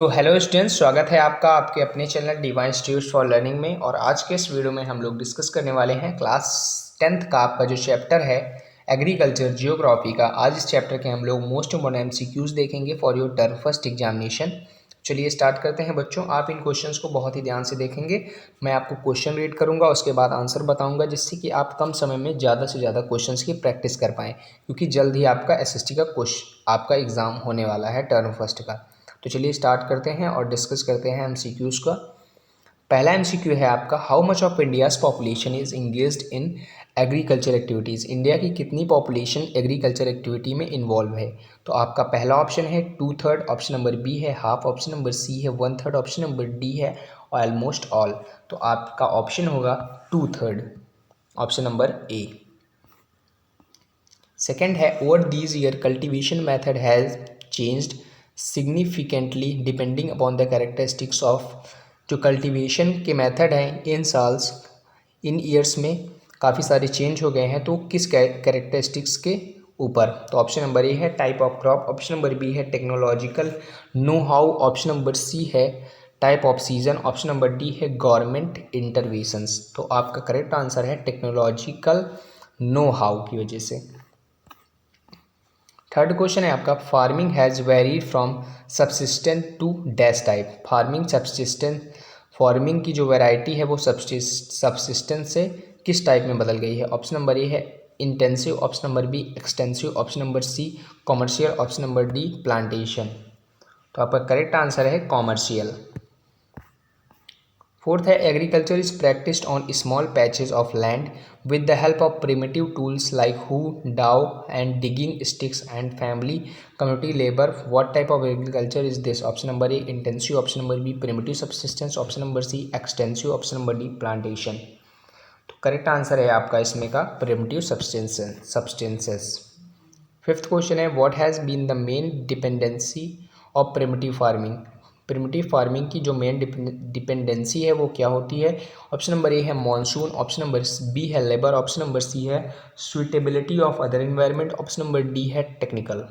तो hello students, स्वागत है आपका आपके अपने channel divine institute for learning में। और आज के इस वीडियो में हम लोग डिस्कस करने वाले हैं क्लास 10th का आपका जो चैप्टर है एग्रीकल्चर जियोग्राफी का। आज इस चैप्टर के हम लोग मोस्ट इम्पोर्टेंट एमसीक्यूज देखेंगे for your term first examination. चलिए स्टार्ट करते हैं बच्चों। आप इन क्वेश्चंस को बहुत ही ध्यान से देखेंगे। मैं आपको क्वेश्चन रीड करूंगा, उसके बाद आंसर बताऊंगा, जिससे कि आप कम समय में ज़्यादा से ज़्यादा क्वेश्चंस की प्रैक्टिस कर पाएँ, क्योंकि जल्द ही आपका एसएसटी का आपका एग्ज़ाम होने वाला है टर्म फर्स्ट का। तो चलिए स्टार्ट करते हैं और डिस्कस करते हैं एमसीक्यूज़ का। पहला एमसीक्यू है आपका, how much of India's population is engaged in agriculture activities. India की कितनी पॉपुलेशन एग्रीकल्चर एक्टिविटी में इन्वॉल्व है। तो आपका पहला ऑप्शन है 2/3, ऑप्शन नंबर बी है हाफ, ऑप्शन नंबर सी है 1/3, ऑप्शन नंबर डी है ऑलमोस्ट ऑल। तो आपका ऑप्शन होगा 2/3, ऑप्शन नंबर ए। सेकेंड है, over these year cultivation method has changed significantly depending upon the characteristics of. जो कल्टीवेशन के मेथड हैं इन ईयर्स में काफ़ी सारे चेंज हो गए हैं, तो किस कैरेक्टरिस्टिक्स के ऊपर। तो ऑप्शन नंबर ए है type of crop, option number B है technological know how, option number C है type of season, option number D है गवर्नमेंट इंटरवेंशंस। तो आपका करेक्ट आंसर है टेक्नोलॉजिकल नो हाउ की वजह से। थर्ड क्वेश्चन है आपका, farming has varied from subsistent to dash type. Farming की जो वैरायटी है वो सबसिस्टेंट से किस टाइप में बदल गई है। ऑप्शन नंबर ए है intensive, option number B extensive, option number C commercial, option number D plantation. तो आपका करेक्ट आंसर है कॉमर्शियल। फोर्थ है, agriculture is practised on small patches of land with the help of primitive tools like hoe, dao and digging sticks and family community labor. What type of agriculture is this? Option number A intensive, option number B primitive subsistence, option number C extensive, option number D plantation. तो correct answer है आपका इसमें का primitive substances. Fifth question है, what has been the main dependency of primitive farming. Primitive farming की जो main dependency है वो क्या होती है। ऑप्शन नंबर ए है मॉनसून, ऑप्शन नंबर बी है लेबर, ऑप्शन नंबर सी है suitability of other environment, option number D है टेक्निकल।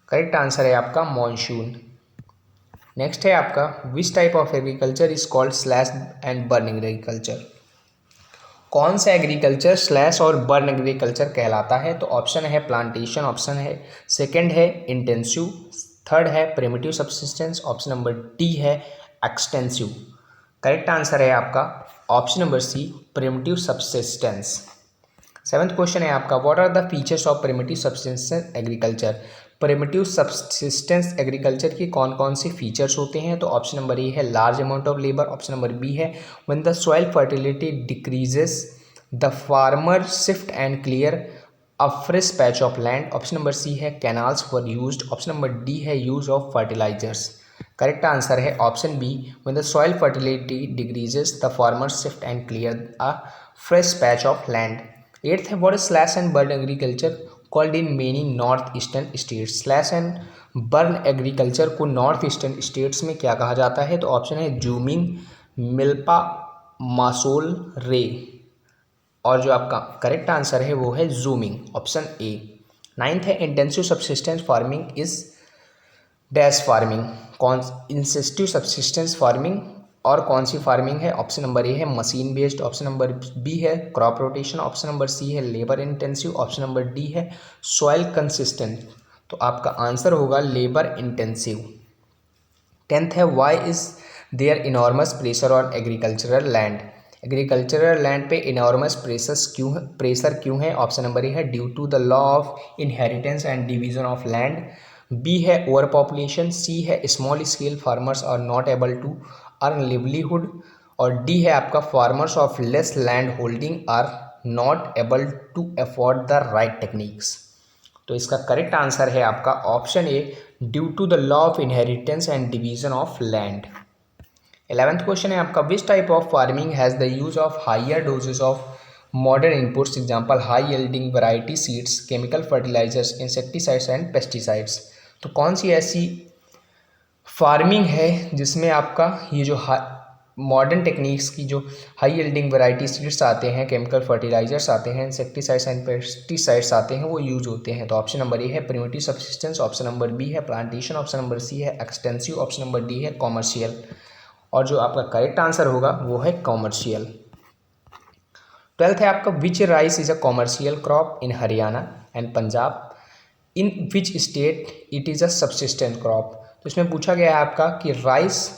करेक्ट आंसर है आपका मॉनसून। नेक्स्ट है आपका, which type of agriculture is called slash and burn agriculture. कौन सा एग्रीकल्चर स्लैश और बर्न एग्रीकल्चर कहलाता है। तो ऑप्शन है प्लांटेशन, ऑप्शन है सेकंड है इंटेंसिव, थर्ड है primitive subsistence, option number D है एक्सटेंसिव। करेक्ट आंसर है आपका option number C primitive subsistence. Seventh question है आपका, what are the features of primitive subsistence agriculture. Primitive subsistence agriculture के कौन कौन से फीचर्स होते हैं। तो ऑप्शन नंबर ए है large amount of labour, option number B है when the soil fertility decreases the farmer shift and clear a fresh patch of land, option number C है canals were used, option number D है use of fertilisers. Correct answer है option B when the soil fertility decreases the farmer shift and clear a fresh patch of land. Eighth है, what is slash and burn agriculture called in many north eastern states. Slash and burn agriculture को north eastern states में क्या कहा जाता है। तो option है zooming, milpa, मासोल, रे। और जो आपका करेक्ट आंसर है वो है जूमिंग, ऑप्शन ए। नाइन्थ है, intensive subsistence farming is dash farming. कौन इंटेंसिव सबसिस्टेंस फार्मिंग और कौन सी फार्मिंग है। ऑप्शन नंबर ए है machine based, option number B है crop rotation, option number C है labour intensive, option number D है सॉइल कंसिस्टेंट। तो आपका आंसर होगा लेबर इंटेंसिव। टेंथ है, why is there enormous pressure on agricultural land. Agricultural land पे enormous pressure क्यों है। ऑप्शन नंबर ए है due to the law of inheritance and division of land, B है over population, C है small scale farmers are not able to earn livelihood, और D है आपका farmers of less land holding are not able to afford the right techniques. तो इसका correct answer है आपका option A due to the law of inheritance and division of land. 11th question है आपका, which type of farming has the use of higher doses of modern inputs, example high yielding variety seeds, chemical fertilisers, insecticides and pesticides. तो कौन सी ऐसी farming है जिसमें आपका ये जो मॉडर्न टेक्निक्स की जो हाई यील्डिंग वैरायटी सीड्स आते हैं, केमिकल फर्टिलाइजर्स आते हैं, इंसेक्टिसाइड्स एंड पेस्टिसाइड्स आते हैं, वो यूज होते हैं। तो ऑप्शन नंबर ए है primitive subsistence, option number B है प्लांटेशन, ऑप्शन नंबर सी है एक्सटेंसिव, ऑप्शन नंबर डी है कॉमर्शियल। और जो आपका करेक्ट आंसर होगा वो है कॉमर्शियल। 12th है आपका which rice is a commercial crop in Haryana and Punjab, in which state it is a subsistent crop. तो इसमें पूछा गया है आपका कि राइस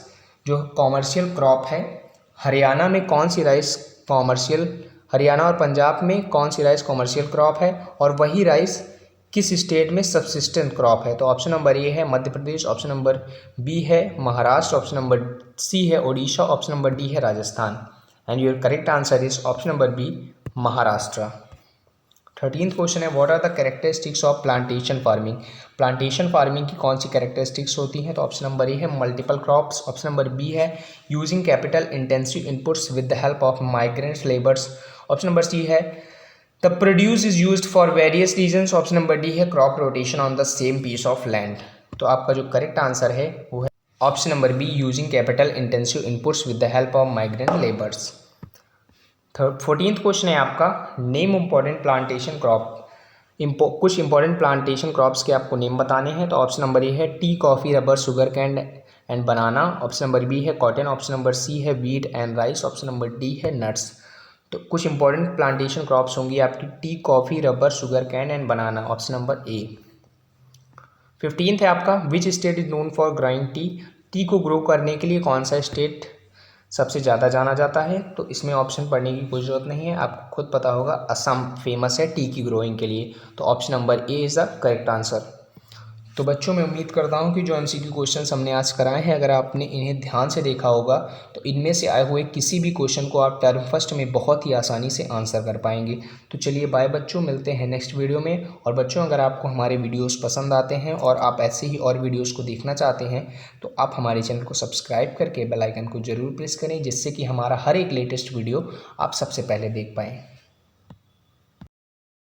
जो कॉमर्शियल क्रॉप है, हरियाणा में कौन सी राइस कॉमर्शियल, हरियाणा और पंजाब में कौन सी राइस कॉमर्शियल क्रॉप है, और वही राइस किस स्टेट में सब्सिस्टेंट क्रॉप है। तो ऑप्शन नंबर ए है Madhya Pradesh, option number B है महाराष्ट्र, ऑप्शन नंबर सी है ओडिशा, ऑप्शन नंबर डी है Rajasthan. And your correct answer is option number B Maharashtra. 13th question है what are the characteristics of plantation farming. Plantation farming की कौन सी characteristics होती हैं। तो ऑप्शन नंबर ए है multiple crops, option number B है using capital intensive inputs with the help of migrant labours, option number C है the produce is used for various reasons, option number D है crop rotation on the same piece of land. तो आपका जो correct answer है वो है option number B using capital intensive inputs with the help of migrant labours. 14th question है आपका name important plantation crop, कुछ इंपॉर्टेंट प्लांटेशन क्रॉप्स के आपको नेम बताने हैं। तो ऑप्शन नंबर ए है tea, coffee, rubber, sugar cane and banana, option number B है कॉटन, ऑप्शन नंबर सी है wheat and rice, option number D है नट्स। तो कुछ इंपॉर्टेंट प्लांटेशन क्रॉप्स होंगी आपकी tea, coffee, rubber, sugar cane and banana, option number A. 15th है आपका which state is known for growing tea, tea को grow करने के लिए कौन सा स्टेट सबसे ज़्यादा जाना जाता है। तो इसमें ऑप्शन पढ़ने की कोई ज़रूरत नहीं है, आपको खुद पता होगा असम फेमस है टी की ग्रोइंग के लिए। तो option number A is the correct answer. तो बच्चों मैं उम्मीद करता हूँ कि जो MCQ क्वेश्चंस हमने आज कराए हैं, अगर आपने इन्हें ध्यान से देखा होगा तो इनमें से आए हुए किसी भी क्वेश्चन को आप टर्म फर्स्ट में बहुत ही आसानी से आंसर कर पाएंगे। तो चलिए बाय बच्चों, मिलते हैं नेक्स्ट वीडियो में। और बच्चों अगर आपको हमारे वीडियोज़ पसंद आते हैं और आप ऐसे ही और वीडियोज़ को देखना चाहते हैं तो आप हमारे चैनल को सब्सक्राइब करके बेल आइकन को ज़रूर प्रेस करें, जिससे कि हमारा हर एक लेटेस्ट वीडियो आप सबसे पहले देख पाएँ।